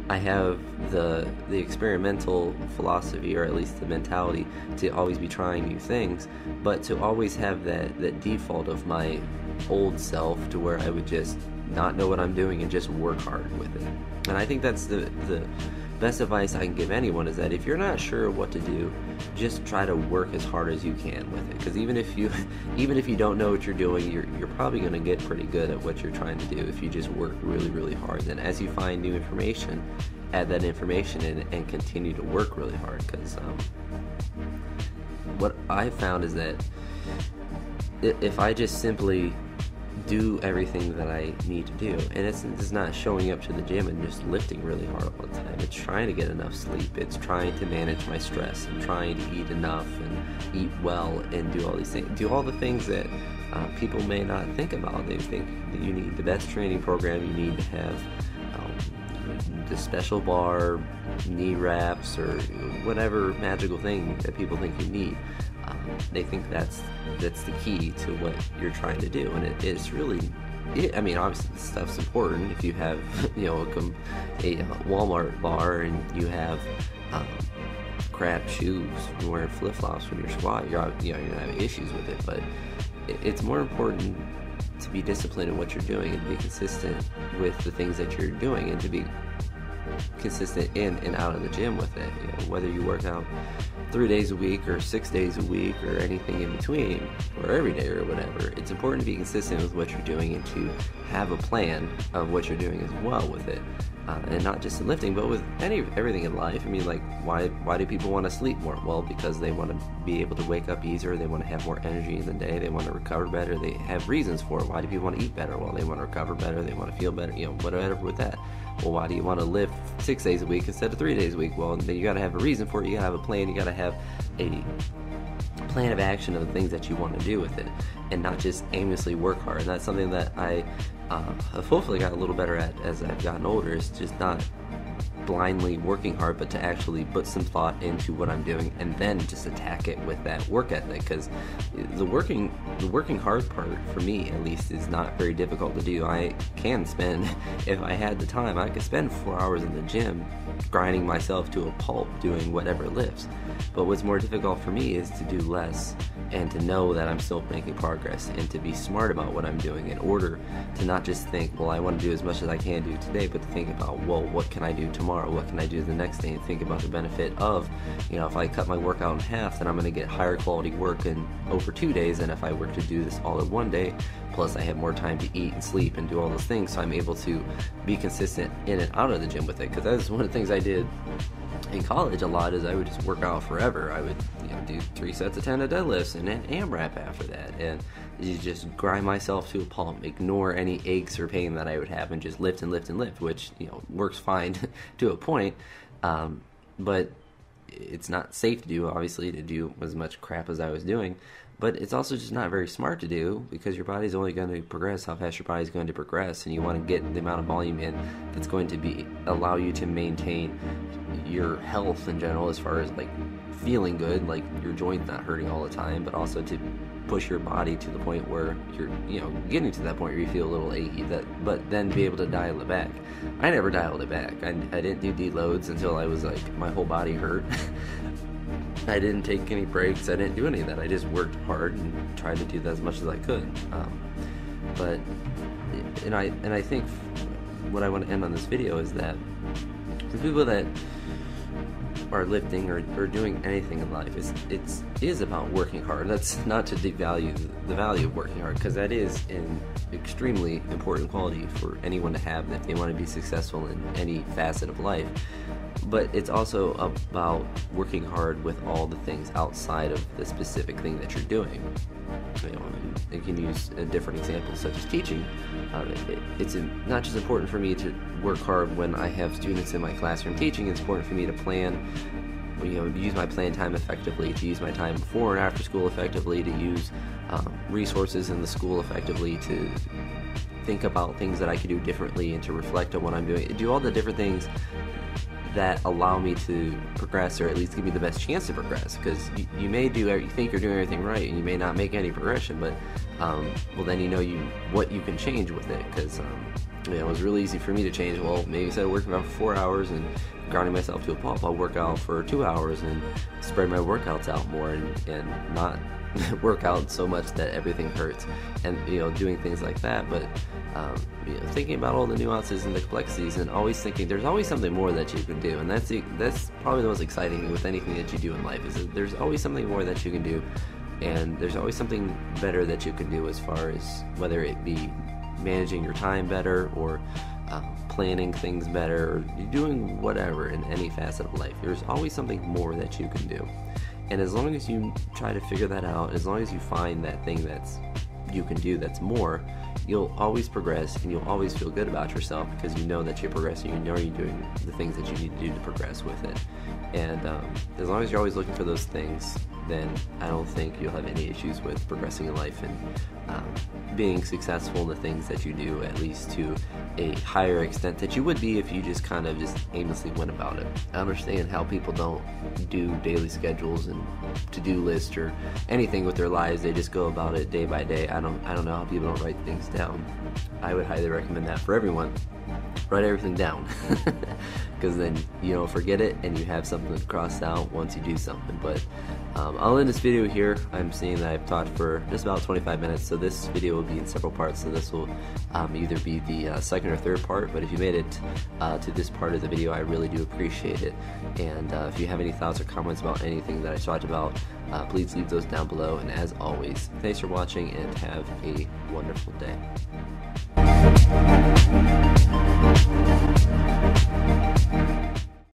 I have the experimental philosophy, or at least the mentality, to always be trying new things, but to always have that default of my old self, to where I would just not know what I'm doing and just work hard with it. And I think that's the best advice I can give anyone, is that if you're not sure what to do, just try to work as hard as you can with it. Because even if you don't know what you're doing, you're probably going to get pretty good at what you're trying to do if you just work really, really hard. And as you find new information, add that information in and continue to work really hard. Because what I found is that if I just simply do everything that I need to do, and it's not showing up to the gym and just lifting really hard all the time. It's trying to get enough sleep. It's trying to manage my stress, and trying to eat enough and eat well and do all these things. Do all the things that people may not think about. They think that you need the best training program. You need to have the special bar, knee wraps, or whatever magical thing that people think you need. They think that's the key to what you're trying to do, and it's really, I mean, obviously this stuff's important. If you have, a Walmart bar and you have crap shoes, you're wearing flip-flops when you're squat, you're gonna have issues with it. But it's more important to be disciplined in what you're doing and to be consistent with the things that you're doing, and to be consistent in and out of the gym with it. Whether you work out 3 days a week or 6 days a week or anything in between, or every day or whatever, it's important to be consistent with what you're doing and to have a plan of what you're doing as well with it. And not just in lifting, but with everything in life. I mean, like, why do people want to sleep more? Well, because they want to be able to wake up easier, they want to have more energy in the day, they want to recover better, they have reasons for it. Why do people want to eat better? Well, they want to recover better, they want to feel better, whatever with that. Well, why do you want to lift 6 days a week instead of 3 days a week? Well, then you got to have a reason for it. You got to have a plan. You got to have a plan of action of the things that you want to do with it, and not just aimlessly work hard. And that's something that I have hopefully got a little better at as I've gotten older, is just not blindly working hard, but to actually put some thought into what I'm doing and then just attack it with that work ethic. Because the working hard part, for me at least, is not very difficult to do. I can spend, if I had the time, I could spend 4 hours in the gym grinding myself to a pulp doing whatever lifts. But what's more difficult for me is to do less and to know that I'm still making progress, and to be smart about what I'm doing, in order to not just think, well, I want to do as much as I can do today, but to think about, well, what can I do tomorrow? What can I do the next day? And think about the benefit of, if I cut my workout in half, then I'm going to get higher quality work in over 2 days than if I were to do this all in 1 day. Plus I have more time to eat and sleep and do all those things, so I'm able to be consistent in and out of the gym with it. Because that's one of the things I did in college a lot, is I would just work out forever. I would do 3 sets of 10 of deadlifts and an AMRAP after that, and you just grind myself to a pulp, ignore any aches or pain that I would have, and just lift and lift and lift, which works fine to a point, but it's not safe to do, obviously, to do as much crap as I was doing. But it's also just not very smart to do, because your body's only going to progress how fast your body's going to progress, and you want to get the amount of volume in that's going to allow you to maintain your health in general, as far as like feeling good, like your joints not hurting all the time, but also to push your body to the point where you're getting to that point where you feel a little achy, but then be able to dial it back. I never dialed it back. I didn't do deloads until I was like, my whole body hurt. I didn't take any breaks. I didn't do any of that. I just worked hard and tried to do that as much as I could. I think what I want to end on this video is that for people that are lifting or doing anything in life, it is about working hard. That's not to devalue the value of working hard, because that is an extremely important quality for anyone to have if they want to be successful in any facet of life. But it's also about working hard with all the things outside of the specific thing that you're doing. You can use different examples such as teaching. It's not just important for me to work hard when I have students in my classroom teaching. It's important for me to plan, use my plan time effectively, to use my time before and after school effectively, to use resources in the school effectively, to think about things that I could do differently, and to reflect on what I'm doing. Do all the different things that allow me to progress, or at least give me the best chance to progress. Because you may you think you're doing everything right, and you may not make any progression, but well, then what you can change with it. Because it was really easy for me to change. Well, maybe instead of working out for 4 hours and grinding myself to a pulp, I'll work out for 2 hours and spread my workouts out more, and not work out so much that everything hurts, and doing things like that. But thinking about all the nuances and the complexities, and always thinking there's always something more that you can do. And that's probably the most exciting thing with anything that you do in life, is that there's always something more that you can do, and there's always something better that you can do, as far as whether it be managing your time better, or planning things better, or doing whatever in any facet of life. There's always something more that you can do. And as long as you try to figure that out, as long as you find that thing that's you can do that's more, you'll always progress, and you'll always feel good about yourself, because you know that you're progressing, you know you're doing the things that you need to do to progress with it. And as long as you're always looking for those things, then I don't think you'll have any issues with progressing in life and being successful in the things that you do, at least to a higher extent that you would be if you just kind of just aimlessly went about it. I understand how people don't do daily schedules and to-do lists or anything with their lives. They just go about it day by day. I don't know how people don't write things down. I would highly recommend that for everyone. Write everything down, because then you don't forget it, and you have something crossed out once you do something. But I'll end this video here. I'm seeing that I've talked for just about 25 minutes, so this video will be in several parts. So this will either be the second or third part, but if you made it to this part of the video, I really do appreciate it. And if you have any thoughts or comments about anything that I talked about, please leave those down below. And as always, thanks for watching, and have a wonderful day.